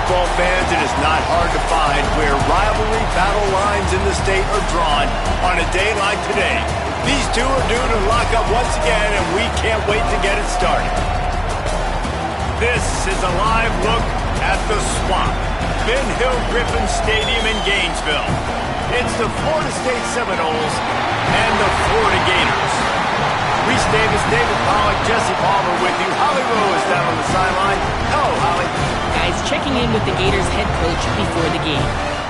football fans, it is not hard to find where rivalry battle lines in the state are drawn on a day like today. These two are due to lock up once again, and we can't wait to get it started. This is a live look at the Swamp, Ben Hill Griffin Stadium in Gainesville. It's the Florida State Seminoles and the Florida Gators. Reese Davis, David Pollack, Jesse Palmer with you. Holly Rowe is down on the sideline. Hello, Holly. Guys, checking in with the Gators head coach before the game.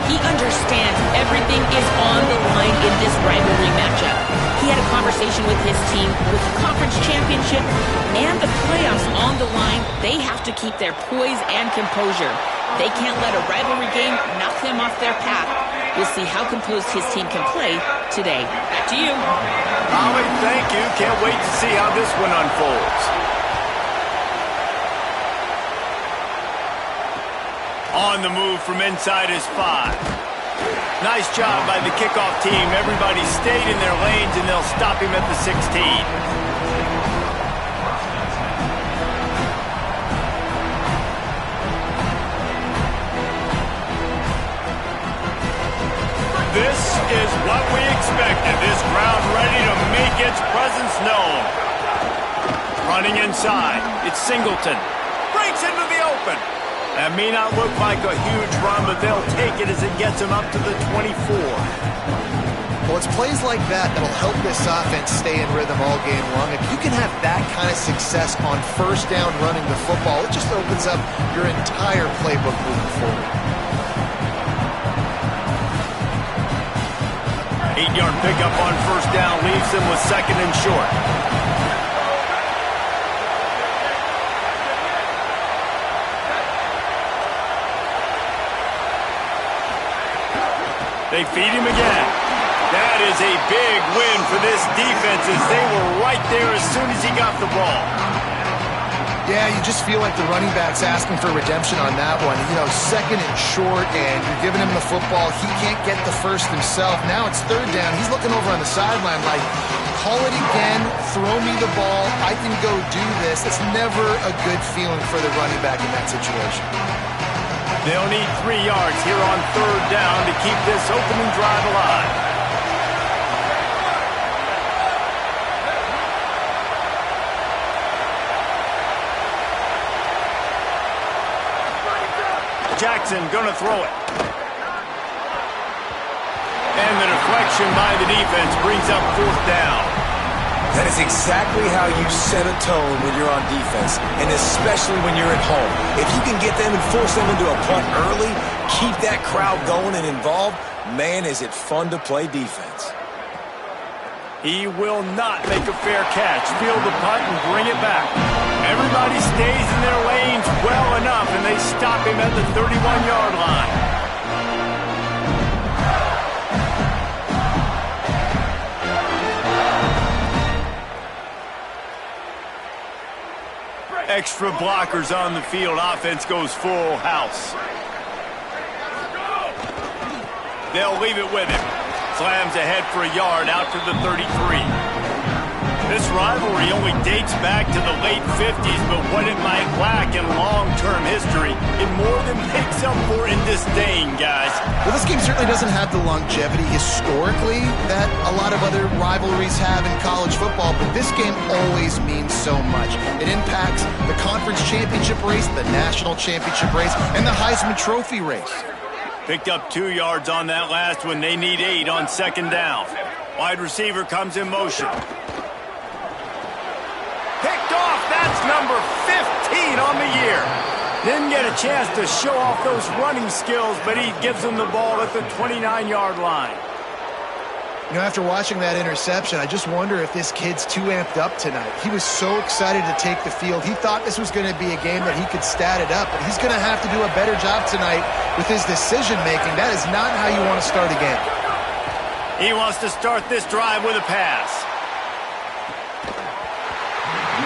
He understands everything is on the line in this rivalry matchup. He had a conversation with his team with the conference championship and the playoffs on the line. They have to keep their poise and composure. They can't let a rivalry game knock them off their path. We'll see how composed his team can play today. Back to you. Holly, thank you. Can't wait to see how this one unfolds. On the move from inside is 5. Nice job by the kickoff team. Everybody stayed in their lanes, and they'll stop him at the 16. This is what we expected. This crowd ready to make its presence known. Running inside, it's Singleton. Breaks into the open. That may not look like a huge run, but they'll take it as it gets them up to the 24. Well, it's plays like that that'll help this offense stay in rhythm all game long. If you can have that kind of success on first down running the football, it just opens up your entire playbook moving forward. 8-yard pickup on first down leaves them with second and short. They feed him again. That is a big win for this defense as they were right there as soon as he got the ball. Yeah, you just feel like the running back's asking for redemption on that one. You know, second and short, and you're giving him the football. He can't get the first himself. Now it's third down. He's looking over on the sideline like, call it again, throw me the ball, I can go do this. It's never a good feeling for the running back in that situation. They'll need 3 yards here on third down to keep this opening drive alive. Jackson gonna throw it. And the deflection by the defense brings up fourth down. That is exactly how you set a tone when you're on defense, and especially when you're at home. If you can get them and force them into a punt early, keep that crowd going and involved, man, is it fun to play defense. He will not make a fair catch. Field the punt and bring it back. Everybody stays in their lanes well enough, and they stop him at the 31-yard line. Extra blockers on the field. Offense goes full house. They'll leave it with him. Slams ahead for a yard out to the 33. This rivalry only dates back to the late 50s, but what it might lack in long-term history, it more than makes up for in disdain, guys. Well, this game certainly doesn't have the longevity historically that a lot of other rivalries have in college football, but this game always means so much. It impacts the conference championship race, the national championship race, and the Heisman Trophy race. Picked up 2 yards on that last one. They need 8 on second down. Wide receiver comes in motion. Picked off. That's number 15 on the year. Didn't get a chance to show off those running skills, but he gives them the ball at the 29-yard line. You know, after watching that interception, I just wonder if this kid's too amped up tonight. He was so excited to take the field. He thought this was going to be a game that he could stat it up, but he's going to have to do a better job tonight with his decision-making. That is not how you want to start a game. He wants to start this drive with a pass.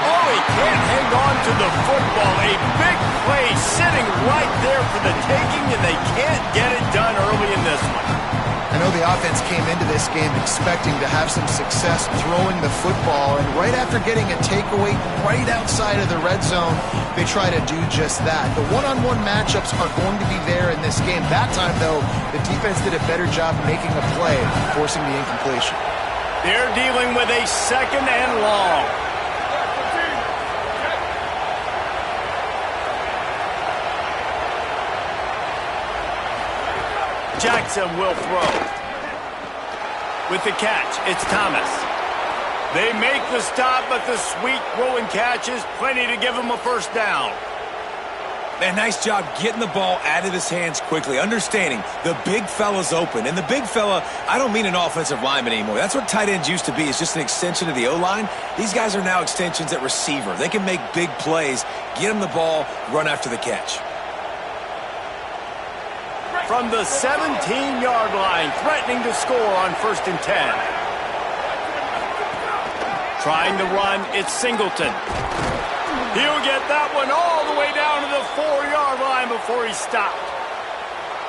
Oh, he can't hang on to the football. A big play sitting right there for the taking, and they can't get it done early in this one. I know the offense came into this game expecting to have some success throwing the football, and right after getting a takeaway right outside of the red zone, they try to do just that. The one-on-one matchups are going to be there in this game. That time, though, the defense did a better job making a play, forcing the incompletion. They're dealing with a 2nd and long. Jackson will throw. With the catch, it's Thomas. They make the stop, but the sweet throwing catch is plenty to give him a first down. Man, nice job getting the ball out of his hands quickly, understanding the big fella's open. And the big fella, I don't mean an offensive lineman anymore. That's what tight ends used to be, is just an extension of the O-line. These guys are now extensions at receiver. They can make big plays, get him the ball, run after the catch. From the 17-yard line, threatening to score on 1st and 10. Trying to run, it's Singleton. He'll get that one all the way down to the 4-yard line before he stopped.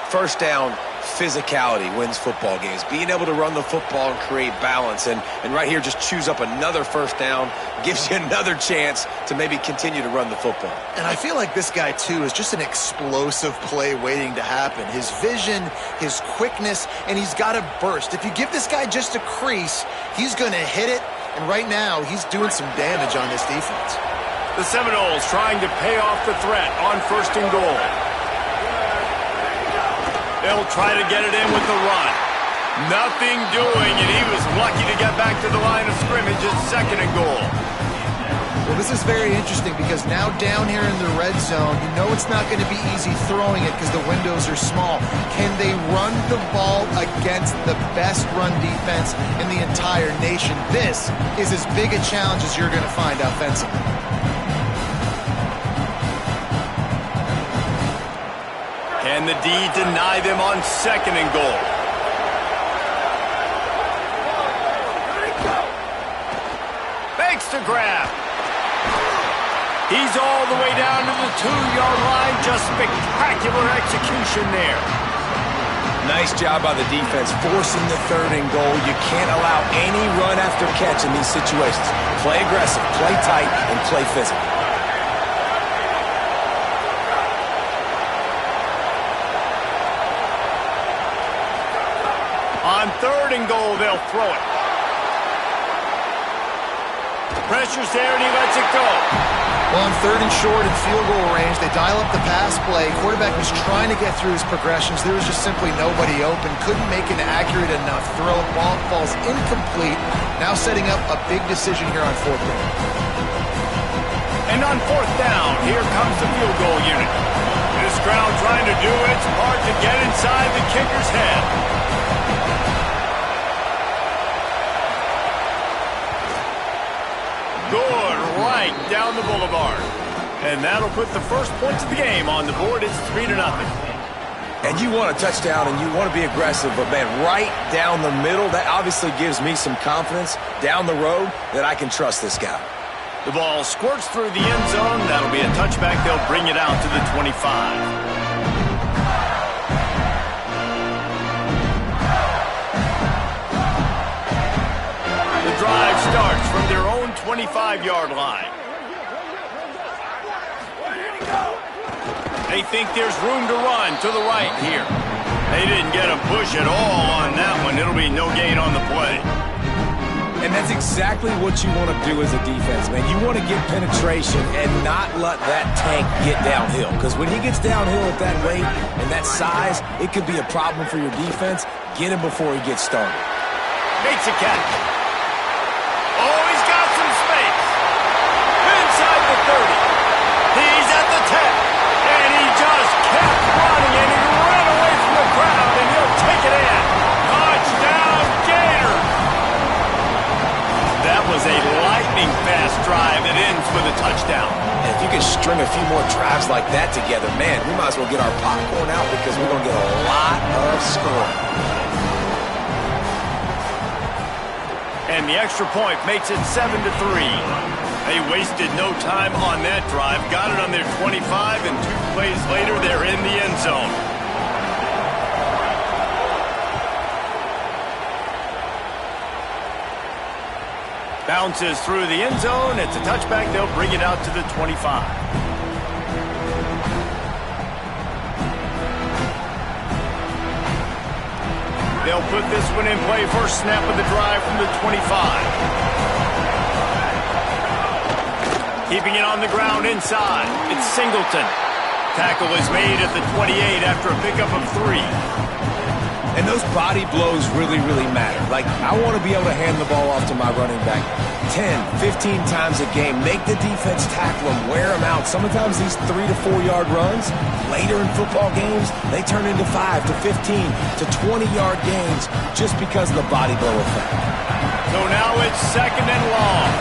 First down, physicality wins football games. Being able to run the football and create balance. And right here, just choose up another first down, gives you another chance to maybe continue to run the football. And I feel like this guy, too, is just an explosive play waiting to happen. His vision, his quickness, and he's got a burst. If you give this guy just a crease, he's going to hit it. And right now, he's doing some damage on this defense. The Seminoles trying to pay off the threat on 1st and goal. They'll try to get it in with the run. Nothing doing, and he was lucky to get back to the line of scrimmage at 2nd and goal. Well, this is very interesting because now down here in the red zone, you know it's not going to be easy throwing it because the windows are small. Can they run the ball against the best run defense in the entire nation? This is as big a challenge as you're going to find offensively. Can the D deny them on 2nd and goal? Fakes to grab. He's all the way down to the 2-yard line. Just spectacular execution there. Nice job by the defense forcing the 3rd and goal. You can't allow any run after catch in these situations. Play aggressive, play tight, and play physical. On 3rd and goal, they'll throw it. Pressure's there, and he lets it go. Well, on 3rd and short and field goal range, they dial up the pass play. Quarterback was trying to get through his progressions. There was just simply nobody open. Couldn't make an accurate enough throw. Ball falls incomplete. Now setting up a big decision here on 4th down. And on 4th down, here comes the field goal unit. This crowd trying to do its part to get inside the kicker's head. Good, right down the boulevard. And that'll put the first points of the game on the board. It's 3-0. And you want a touchdown and you want to be aggressive, but man, right down the middle, that obviously gives me some confidence down the road that I can trust this guy. The ball squirts through the end zone. That'll be a touchback. They'll bring it out to the 25. Drive starts from their own 25-yard line. They think there's room to run to the right here. They didn't get a push at all on that one. It'll be no gain on the play. And that's exactly what you want to do as a defense, man. You want to get penetration and not let that tank get downhill. Because when he gets downhill at that rate and that size, it could be a problem for your defense. Get him before he gets started. Makes a catch. Oh, he's got some space. Inside the 30. He's at the 10. And he just kept running, and he ran away from the crowd, and he'll take it in. Touchdown, Gator. That was a lightning-fast drive that ends with a touchdown. And if you can string a few more drives like that together, man, we might as well get our popcorn out because we're going to get a lot of scoring. And the extra point makes it 7-3. They wasted no time on that drive. Got it on their 25, and 2 plays later, they're in the end zone. Bounces through the end zone. It's a touchback. They'll bring it out to the 25. They'll put this one in play. First snap of the drive from the 25. Keeping it on the ground inside. It's Singleton. Tackle is made at the 28 after a pickup of 3. And those body blows really, really matter. Like, I want to be able to hand the ball off to my running back 10, 15 times a game. Make the defense tackle them, wear them out. Sometimes these 3 to 4 yard runs, later in football games, they turn into 5 to 15 to 20 yard gains just because of the body blow effect. So now it's 2nd and long.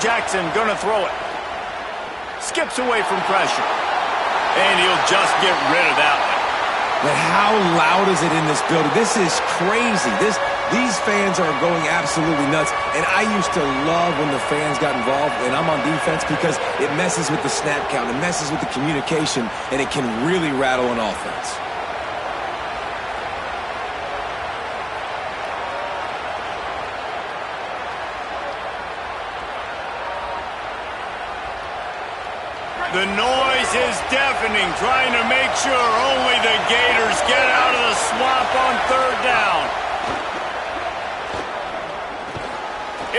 Jackson gonna throw it. Skips away from pressure. And he'll just get rid of that one. But how loud is it in this building? This is crazy. These fans are going absolutely nuts. And I used to love when the fans got involved and I'm on defense because it messes with the snap count. It messes with the communication, and it can really rattle an offense. The noise is deafening, trying to make sure only the Gators get out of the swamp on 3rd down.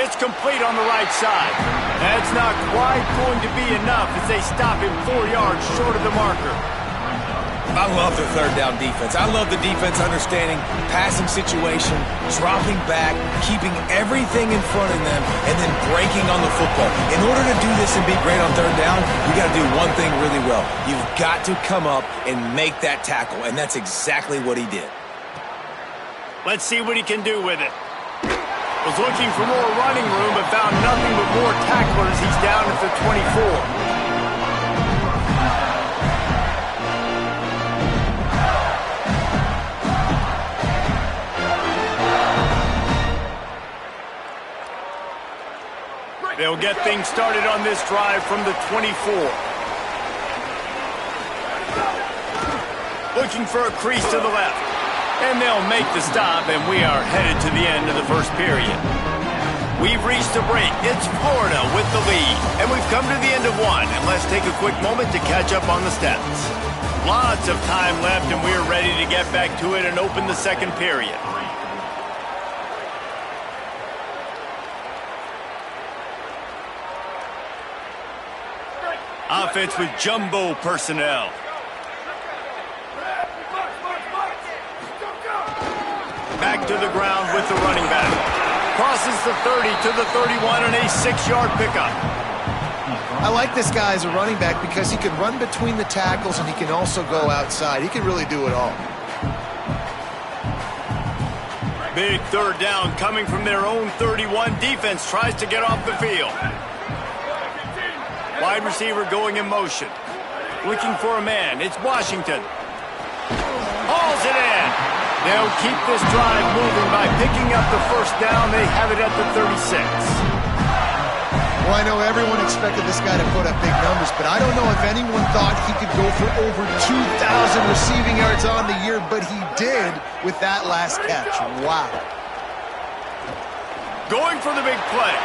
It's complete on the right side. That's not quite going to be enough as they stop him 4 yards short of the marker. I love the 3rd down defense. I love the defense understanding passing situation, dropping back, keeping everything in front of them, and then breaking on the football. In order to do this and be great on 3rd down, you got to do one thing really well. You've got to come up and make that tackle, and that's exactly what he did. Let's see what he can do with it. Was looking for more running room, but found nothing but more tacklers. He's down at the 24. They'll get things started on this drive from the 24. Looking for a crease to the left. And they'll make the stop, and we are headed to the end of the first period. We've reached a break. It's Florida with the lead. And we've come to the end of one. And let's take a quick moment to catch up on the stats. Lots of time left, and we're ready to get back to it and open the second period. Offense with jumbo personnel. Back to the ground with the running back. Crosses the 30 to the 31 and a 6-yard pickup. I like this guy as a running back because he can run between the tackles and he can also go outside. He can really do it all. Big 3rd down coming from their own 31. Defense tries to get off the field. Wide receiver going in motion. Looking for a man. It's Washington. Hauls it in. They'll keep this drive moving by picking up the first down. They have it at the 36. Well, I know everyone expected this guy to put up big numbers, but I don't know if anyone thought he could go for over 2,000 receiving yards on the year, but he did with that last catch. Wow. Going for the big play.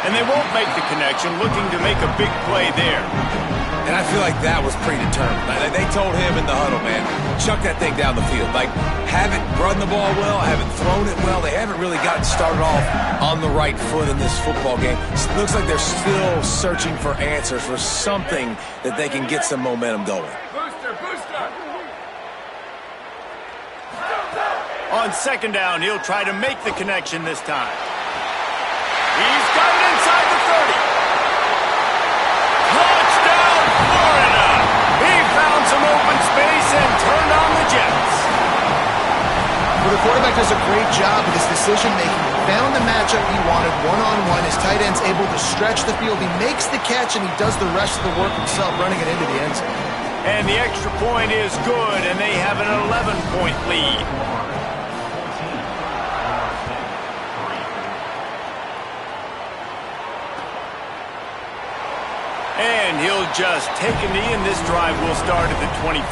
And they won't make the connection, looking to make a big play there. And I feel like that was predetermined. They told him in the huddle, man, chuck that thing down the field. Like, haven't run the ball well, haven't thrown it well. They haven't really gotten started off on the right foot in this football game. It looks like they're still searching for answers, for something that they can get some momentum going. On 2nd down, he'll try to make the connection this time. He's got it inside the 30. Touchdown, Florida! He found some open space and turned on the Jets. Well, the quarterback does a great job with his decision-making. Found the matchup he wanted one-on-one. His tight end's able to stretch the field. He makes the catch, and he does the rest of the work himself, running it into the end zone. And the extra point is good, and they have an 11-point lead. And he'll just take a knee, and this drive will start at the 25.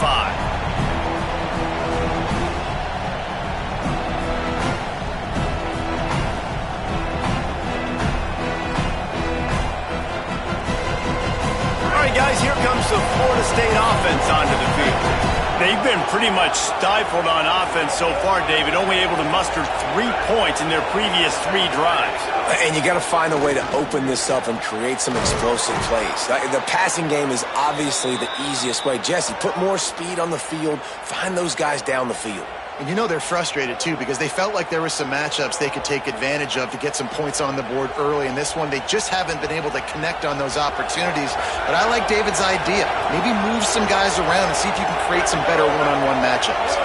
guys, here comes the Florida State offense onto the field. They've been pretty much stifled on offense so far, David, only able to muster 3 points in their previous 3 drives. And you got to find a way to open this up and create some explosive plays. The passing game is obviously the easiest way. Jesse, put more speed on the field. Find those guys down the field. And you know they're frustrated, too, because they felt like there were some matchups they could take advantage of to get some points on the board early. In this one, they just haven't been able to connect on those opportunities. But I like David's idea. Maybe move some guys around and see if you can create some better one-on-one matchups.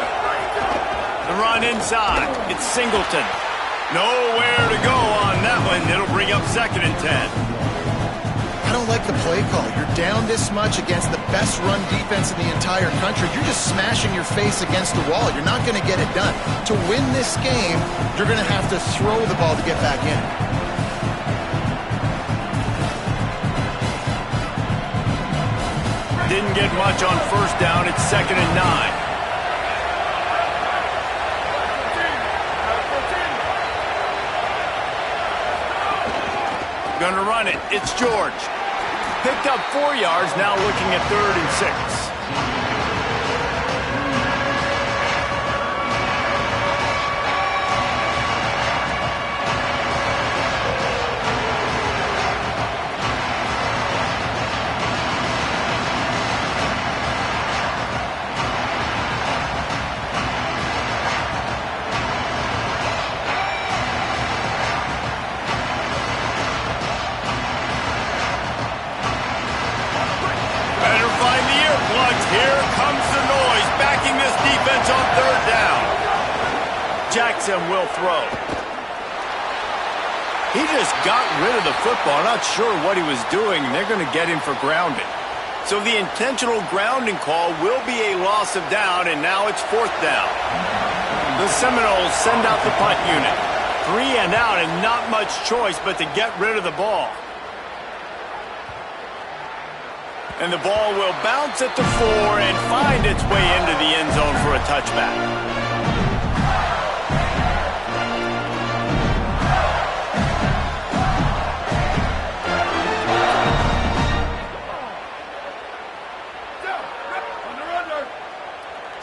The run inside. It's Singleton. Nowhere to go on that one. It'll bring up 2nd and 10. I don't like the play call. You're down this much against the best run defense in the entire country. You're just smashing your face against the wall. You're not going to get it done. To win this game, you're going to have to throw the ball to get back in. Didn't get much on 1st down. It's 2nd and 9. Gonna run it. It's George. Picked up 4 yards, now looking at 3rd and 6. Here comes the noise, backing this defense on 3rd down. Jackson will throw. He just got rid of the football. Not sure what he was doing, and they're going to get him for grounding. So the intentional grounding call will be a loss of down, and now it's 4th down. The Seminoles send out the punt unit. 3 and out, and not much choice but to get rid of the ball. And the ball will bounce at the 4 and find its way into the end zone for a touchback.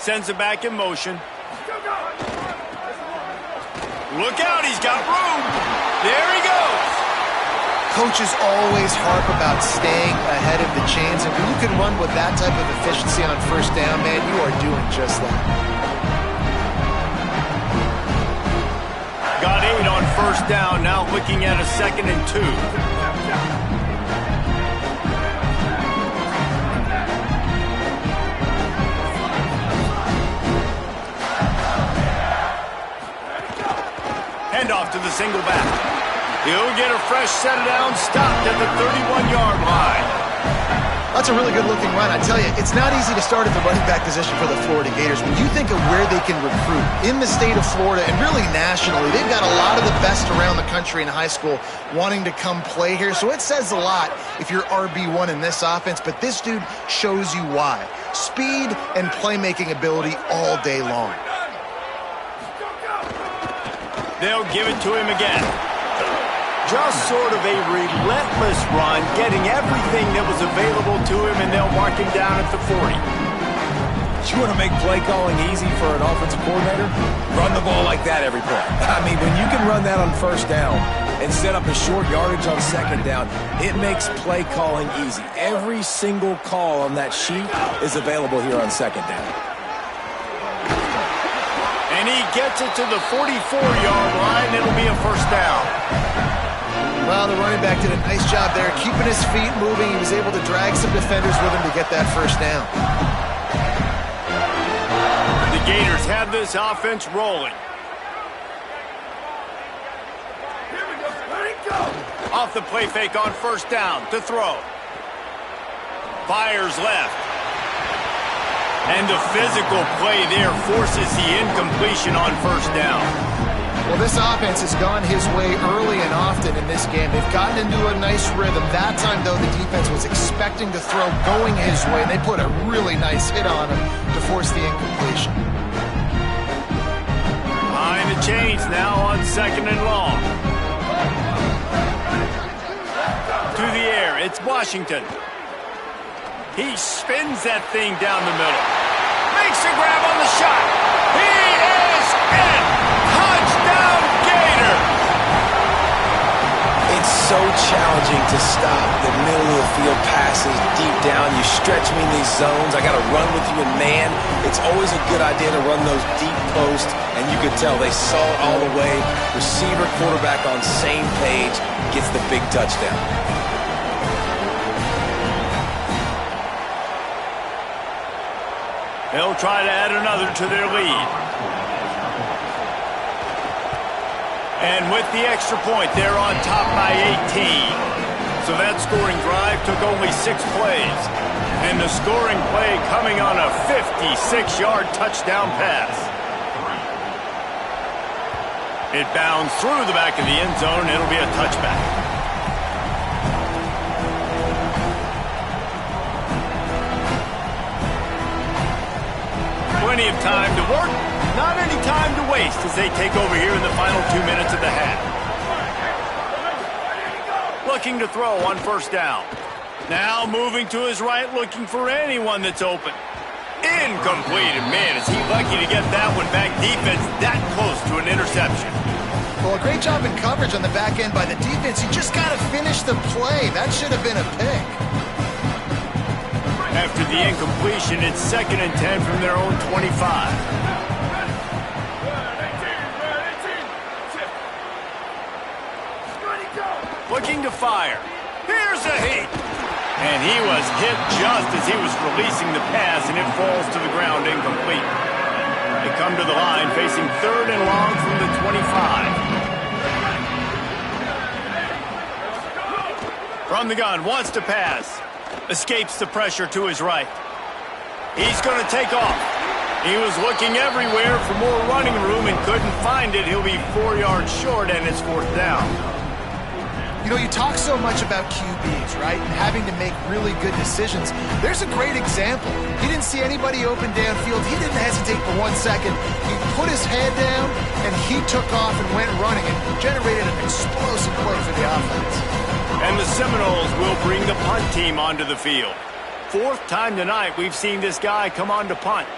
Sends it back in motion. Look out, he's got room. There he goes. Coaches always harp about staying ahead of the chains, and when you can run with that type of efficiency on 1st down, man, you are doing just that. Got 8 on 1st down, now looking at a 2nd and 2. Hand off to the single back. He'll get a fresh set down, stopped at the 31-yard line. That's a really good-looking run. I tell you, it's not easy to start at the running back position for the Florida Gators. When you think of where they can recruit in the state of Florida and really nationally, they've got a lot of the best around the country in high school wanting to come play here. So it says a lot if you're RB1 in this offense, but this dude shows you why. Speed and playmaking ability all day long. They'll give it to him again. Just sort of a relentless run, getting everything that was available to him, and they'll mark him down at the 40. You want to make play calling easy for an offensive coordinator? Run the ball like that every play. I mean, when you can run that on 1st down and set up a short yardage on 2nd down, it makes play calling easy. Every single call on that sheet is available here on 2nd down. And he gets it to the 44-yard line. It'll be a 1st down. Well, the running back did a nice job there, keeping his feet moving. He was able to drag some defenders with him to get that 1st down. The Gators have this offense rolling. Here we go. Let it go. Off the play fake on 1st down to throw. Fires left. And the physical play there forces the incompletion on 1st down. Well, this offense has gone his way early and often in this game. They've gotten into a nice rhythm. That time, though, the defense was expecting to throw going his way, and they put a really nice hit on him to force the incompletion. Behind the chains now on 2nd and long. To the air, it's Washington. He spins that thing down the middle. Makes a grab on the shot. He is in. Touchdown, Gator. It's so challenging to stop the middle of the field passes deep down. You stretch me in these zones. I got to run with you in man. It's always a good idea to run those deep posts, and you could tell they saw it all the way. Receiver, quarterback on same page, gets the big touchdown. They'll try to add another to their lead. And with the extra point, they're on top by 18. So that scoring drive took only 6 plays. And the scoring play coming on a 56-yard touchdown pass. It bounds through the back of the end zone. It'll be a touchback. Plenty of time to work, not any time to waste as they take over here in the final 2 minutes of the half. Looking to throw on first down. Now moving to his right, looking for anyone that's open. Incomplete, and man, is he lucky to get that one back. Defense that close to an interception. Well, a great job in coverage on the back end by the defense. You just got to finish the play. That should have been a pick. After the incompletion, it's 2nd and 10 from their own 25. Looking to fire. Here's a heat. And he was hit just as he was releasing the pass, and it falls to the ground incomplete. They come to the line facing 3rd and long from the 25. From the gun, wants to pass. Escapes the pressure to his right. He's going to take off. He was looking everywhere for more running room and couldn't find it. He'll be 4 yards short, and it's 4th down. You know, you talk so much about QBs, right, and having to make really good decisions. There's a great example. He didn't see anybody open downfield. He didn't hesitate for 1 second. He put his head down, and he took off and went running and generated an explosive play for the offense. And the Seminoles will bring the punt team onto the field. 4th time tonight we've seen this guy come on to punt.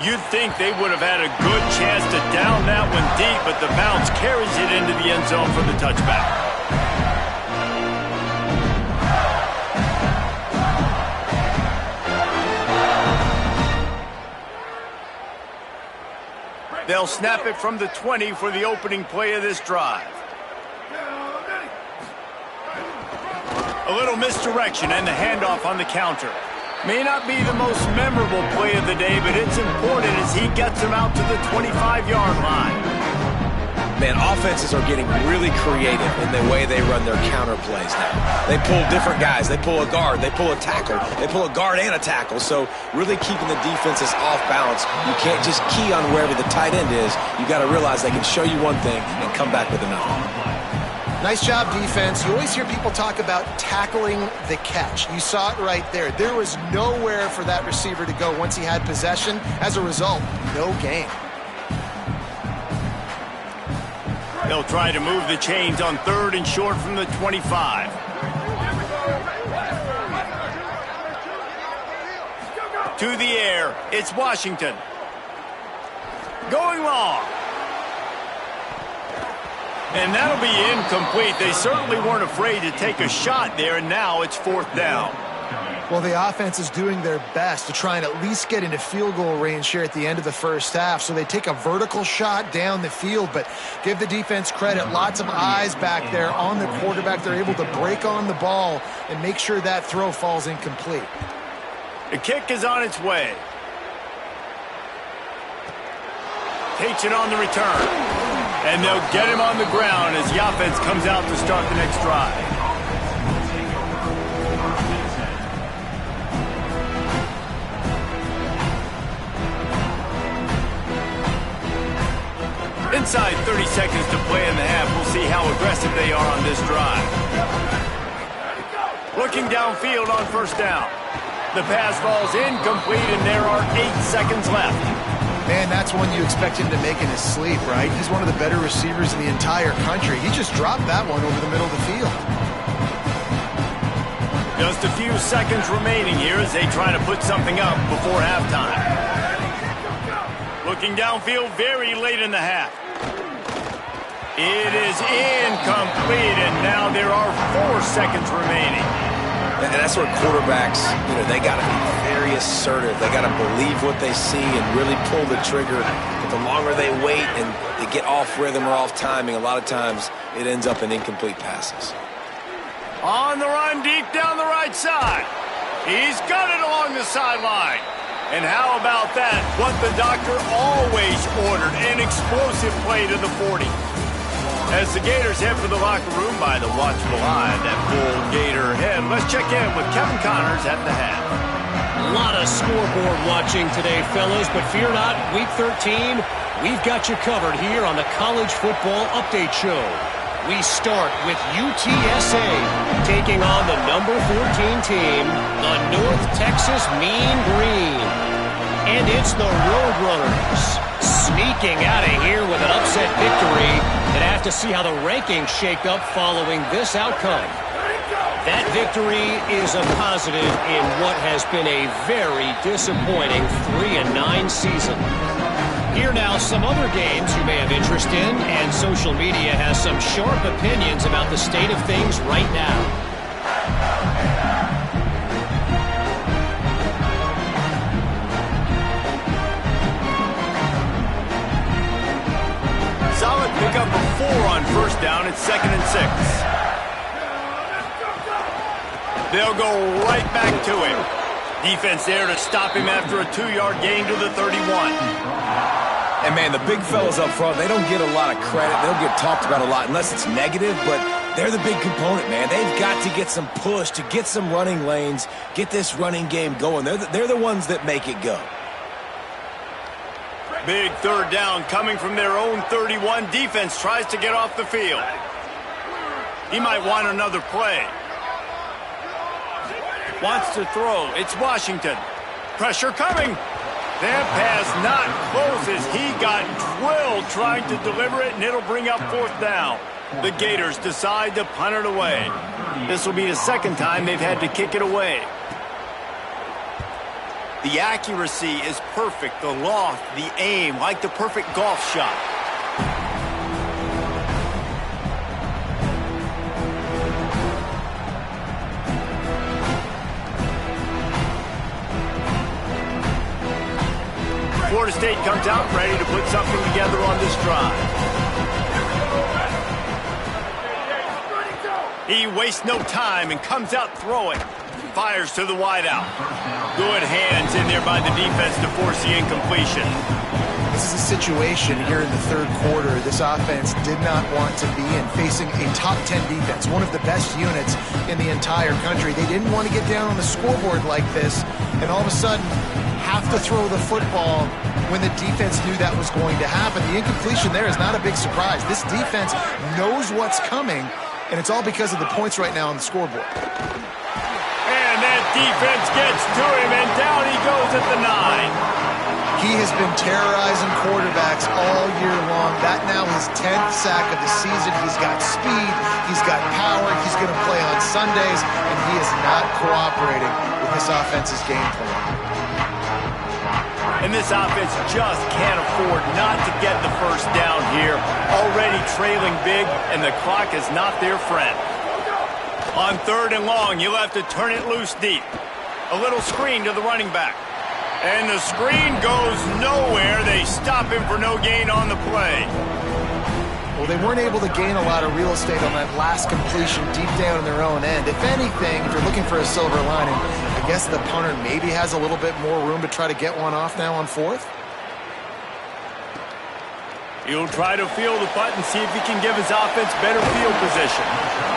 You'd think they would have had a good chance to down that one deep, but the bounce carries it into the end zone for the touchback. They'll snap it from the 20 for the opening play of this drive. A little misdirection and the handoff on the counter. May not be the most memorable play of the day, but it's important as he gets him out to the 25-yard line. Man, offenses are getting really creative in the way they run their counter plays now. They pull different guys. They pull a guard. They pull a tackle. They pull a guard and a tackle. So really keeping the defenses off balance. You can't just key on wherever the tight end is. You got to realize they can show you one thing and come back with another. Nice job, defense. You always hear people talk about tackling the catch. You saw it right there. There was nowhere for that receiver to go once he had possession. As a result, no gain. They'll try to move the chains on 3rd and short from the 25. To the air, it's Washington. Going long. And that'll be incomplete. They certainly weren't afraid to take a shot there, and now it's 4th down. Well, the offense is doing their best to try and at least get into field goal range here at the end of the first half. So they take a vertical shot down the field, but give the defense credit. Lots of eyes back there on the quarterback. They're able to break on the ball and make sure that throw falls incomplete. The kick is on its way. Takes it on the return. And they'll get him on the ground as the offense comes out to start the next drive. Inside 30 seconds to play in the half. We'll see how aggressive they are on this drive. Looking downfield on first down. The pass falls incomplete, and there are 8 seconds left. Man, that's one you expect him to make in his sleep, right? He's one of the better receivers in the entire country. He just dropped that one over the middle of the field. Just a few seconds remaining here as they try to put something up before halftime. Looking downfield very late in the half. It is incomplete, and now there are 4 seconds remaining. And that's where quarterbacks, they got to be very assertive. They got to believe what they see and really pull the trigger. But the longer they wait and they get off rhythm or off timing, a lot of times it ends up in incomplete passes. On the run, deep down the right side. He's got it along the sideline. And how about that? What the doctor always ordered, an explosive play to the 40. As the Gators head for the locker room by the watchful eye, that full Gator head. Let's check in with Kevin Connors at the half. A lot of scoreboard watching today, fellas, but fear not, Week 13, we've got you covered here on the College Football Update Show. We start with UTSA taking on the number 14 team, the North Texas Mean Green. And it's the Roadrunners sneaking out of here with an upset victory. And have to see how the rankings shake up following this outcome. That victory is a positive in what has been a very disappointing 3-9 season. Here now, some other games you may have interest in, and social media has some sharp opinions about the state of things right now. Solid pickup of 4 on first down. It's 2nd and 6. They'll go right back to him. Defense there to stop him after a 2-yard gain to the 31. And, man, the big fellas up front, they don't get a lot of credit. They don't get talked about a lot unless it's negative, but they're the big component, man. They've got to get some push to get some running lanes, get this running game going. They're the ones that make it go. Big 3rd down coming from their own 31. Defense tries to get off the field. He might want another play. Wants to throw. It's Washington. Pressure coming. That pass not close as he got drilled trying to deliver it, and it'll bring up 4th down. The Gators decide to punt it away. This will be the 2nd time they've had to kick it away. The accuracy is perfect, the loft, the aim, like the perfect golf shot. Florida State comes out ready to put something together on this drive. He wastes no time and comes out throwing. Fires to the wideout. Good hands in there by the defense to force the incompletion. This is a situation here in the 3rd quarter this offense did not want to be in, facing a top 10 defense, one of the best units in the entire country. They didn't want to get down on the scoreboard like this, and all of a sudden have to throw the football when the defense knew that was going to happen. The incompletion there is not a big surprise. This defense knows what's coming, and it's all because of the points right now on the scoreboard. And that defense gets to him, and down he goes at the 9. He has been terrorizing quarterbacks all year long. That now his 10th sack of the season. He's got speed. He's got power. He's going to play on Sundays, and he is not cooperating with this offense's game plan. And this offense just can't afford not to get the 1st down here. Already trailing big, and the clock is not their friend. On 3rd and long, you'll have to turn it loose deep. A little screen to the running back. And the screen goes nowhere. They stop him for no gain on the play. Well, they weren't able to gain a lot of real estate on that last completion deep down in their own end. If anything, if you're looking for a silver lining, I guess the punter maybe has a little bit more room to try to get one off now on 4th. He'll try to field the punt and see if he can give his offense better field position.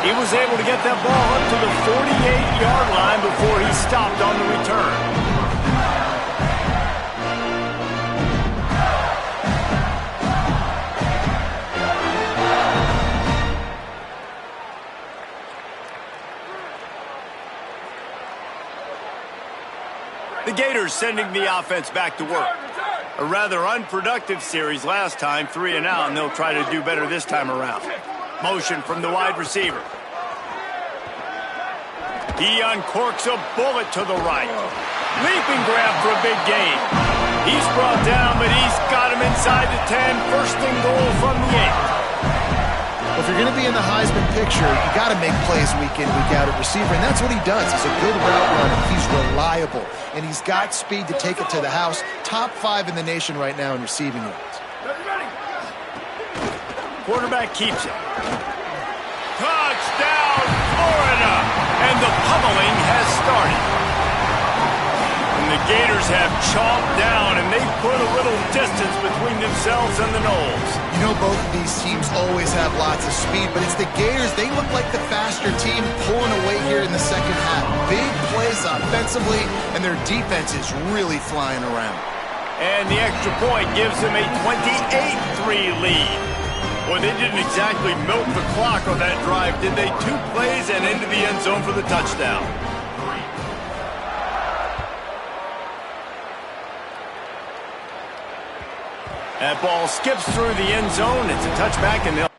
He was able to get that ball up to the 48-yard line before he stopped on the return. The Gators sending the offense back to work. A rather unproductive series last time, 3 and out, and they'll try to do better this time around. Motion from the wide receiver. He uncorks a bullet to the right. Leaping grab for a big gain. He's brought down, but he's got him inside the 10. First and goal from the 8. Well, if you're going to be in the Heisman picture, you got to make plays week in, week out at receiver, and that's what he does. He's a good route runner. He's reliable, and he's got speed to take it to the house. Top 5 in the nation right now in receiving yards. Quarterback keeps it. Touchdown, Florida! And the pummeling has started. And the Gators have chomped down, and they've put a little distance between themselves and the Noles. You know, both of these teams always have lots of speed, but it's the Gators. They look like the faster team pulling away here in the second half. Big plays offensively, and their defense is really flying around. And the extra point gives them a 28-3 lead. Well, they didn't exactly milk the clock on that drive, did they? 2 plays and into the end zone for the touchdown. That ball skips through the end zone. It's a touchback, and they'll